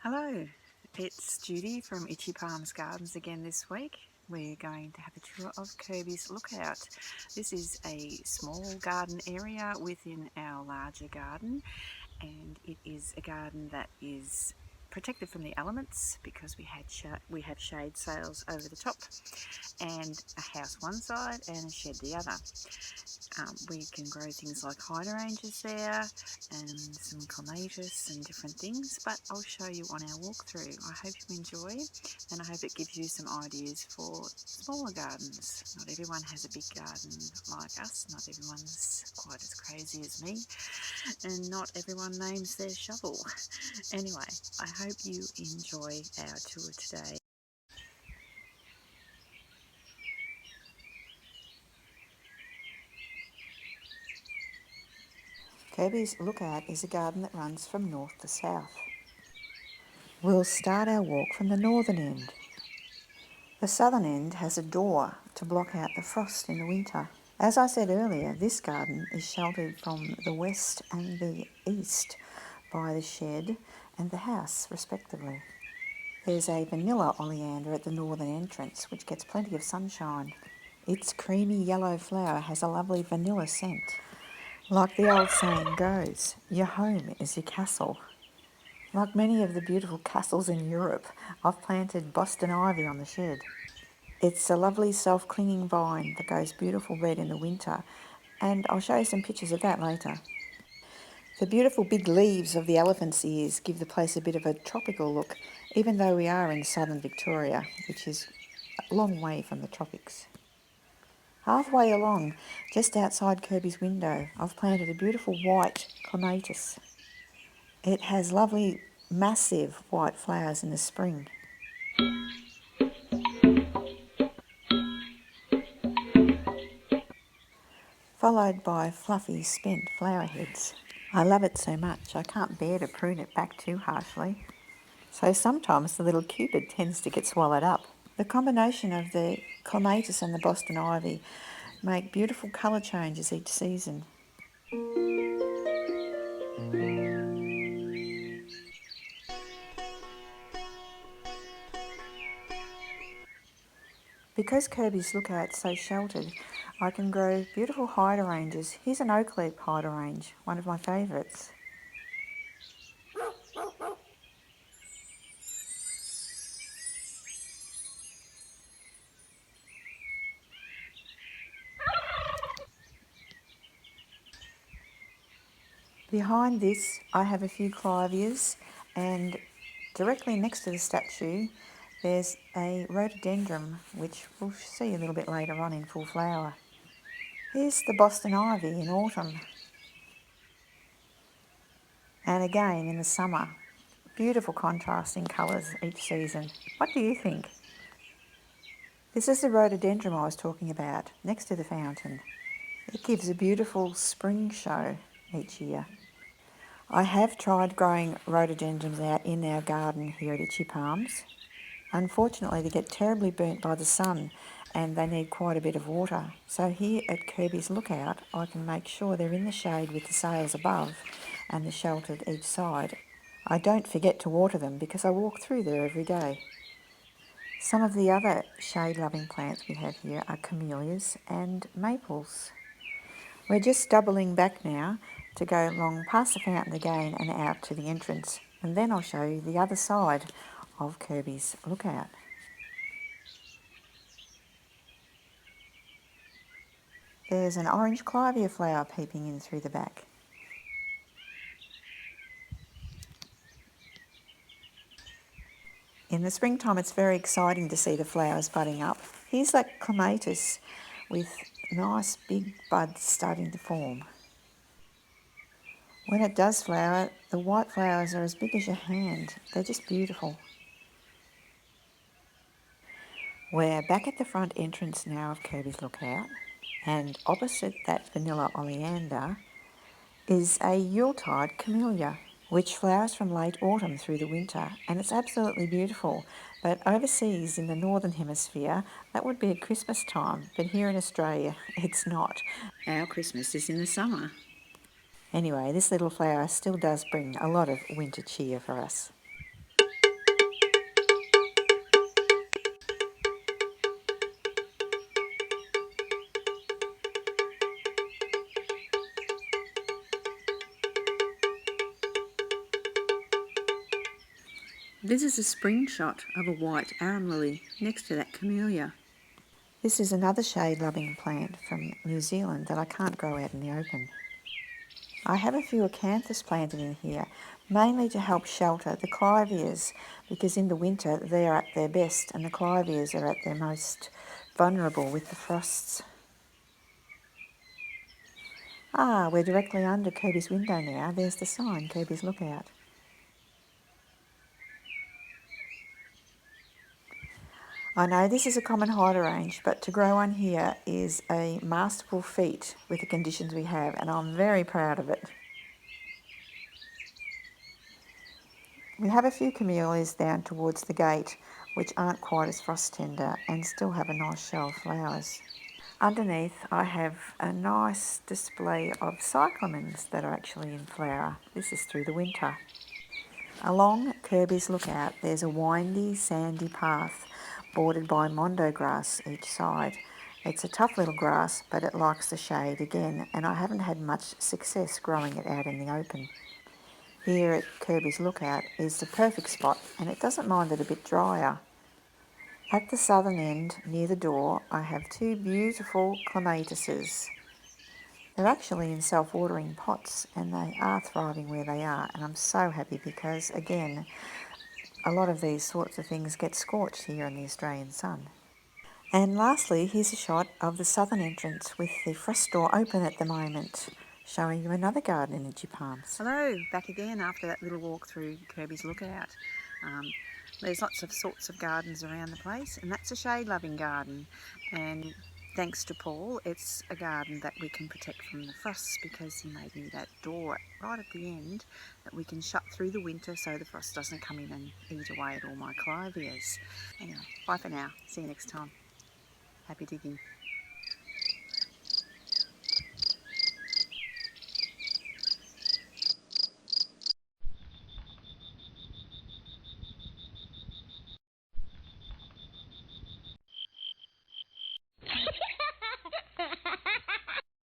Hello, it's Judy from Itchy Palms Gardens again this week. We're going to have a tour of Kirby's Lookout. This is a small garden area within our larger garden, and it is a garden that is protected from the elements because we have shade sails over the top, and a house one side and a shed the other. We can grow things like hydrangeas there and some clematis and different things, but I'll show you on our walkthrough. I hope you enjoy, and I hope it gives you some ideas for smaller gardens. Not everyone has a big garden like us, not everyone's quite as crazy as me, and not everyone names their shovel. Anyway, I hope you enjoy our tour today. Kirby's Lookout is a garden that runs from north to south. We'll start our walk from the northern end. The southern end has a door to block out the frost in the winter. As I said earlier, this garden is sheltered from the west and the east by the shed and the house, respectively. There's a vanilla oleander at the northern entrance, which gets plenty of sunshine. Its creamy yellow flower has a lovely vanilla scent. Like the old saying goes, your home is your castle. Like many of the beautiful castles in Europe, I've planted Boston ivy on the shed. It's a lovely self-clinging vine that goes beautiful red in the winter, and I'll show you some pictures of that later. The beautiful big leaves of the elephant's ears give the place a bit of a tropical look, even though we are in southern Victoria, which is a long way from the tropics. Halfway along, just outside Kirby's window, I've planted a beautiful white clematis. It has lovely, massive white flowers in the spring. Followed by fluffy, spent flower heads. I love it so much I can't bear to prune it back too harshly. So sometimes the little cupid tends to get swallowed up. The combination of the clematis and the Boston ivy make beautiful colour changes each season. Because Kirby's Lookout's so sheltered, I can grow beautiful hydrangeas. Here's an oak leaf hydrangea, one of my favourites. Behind this I have a few clivias, and directly next to the statue there's a rhododendron, which we'll see a little bit later on in full flower. Here's the Boston ivy in autumn, and again in the summer. Beautiful contrasting colours each season. What do you think? This is the rhododendron I was talking about, next to the fountain. It gives a beautiful spring show each year. I have tried growing rhododendrons out in our garden here at Itchy Palms. Unfortunately, they get terribly burnt by the sun and they need quite a bit of water. So here at Kirby's Lookout, I can make sure they're in the shade with the sails above and the sheltered each side. I don't forget to water them because I walk through there every day. Some of the other shade-loving plants we have here are camellias and maples. We're just doubling back now to go along past the fountain again and out to the entrance, and then I'll show you the other side of Kirby's Lookout. There's an orange clivia flower peeping in through the back. In the springtime it's very exciting to see the flowers budding up. Here's that clematis with nice big buds starting to form. When it does flower, the white flowers are as big as your hand. They're just beautiful. We're back at the front entrance now of Kirby's Lookout, and opposite that vanilla oleander is a Yuletide camellia, which flowers from late autumn through the winter, and it's absolutely beautiful. But overseas in the northern hemisphere, that would be at Christmas time, but here in Australia, it's not. Our Christmas is in the summer. Anyway, this little flower still does bring a lot of winter cheer for us. This is a spring shot of a white arum lily next to that camellia. This is another shade-loving plant from New Zealand that I can't grow out in the open. I have a few acanthus planted in here, mainly to help shelter the clivias, because in the winter they are at their best and the clivias are at their most vulnerable with the frosts. Ah, we're directly under Kirby's window now. There's the sign, Kirby's Lookout. I know this is a common hider range, but to grow one here is a masterful feat with the conditions we have, and I'm very proud of it. We have a few camellias down towards the gate, which aren't quite as frost tender and still have a nice show of flowers. Underneath I have a nice display of cyclamens that are actually in flower. This is through the winter. Along Kirby's Lookout there's a windy sandy path bordered by mondo grass each side. It's a tough little grass, but it likes the shade again, and I haven't had much success growing it out in the open. Here at Kirby's Lookout is the perfect spot, and it doesn't mind it a bit drier. At the southern end, near the door, I have two beautiful clematises. They're actually in self-watering pots, and they are thriving where they are, and I'm so happy because, again, a lot of these sorts of things get scorched here in the Australian sun. And lastly, here's a shot of the southern entrance with the frost door open at the moment, showing you another garden in Palms. Hello, back again after that little walk through Kirby's Lookout. There's lots of sorts of gardens around the place, and that's a shade-loving garden. And thanks to Paul, it's a garden that we can protect from the frosts because he made me that door right at the end that we can shut through the winter so the frost doesn't come in and eat away at all my clivias. Anyway, bye for now. See you next time. Happy digging.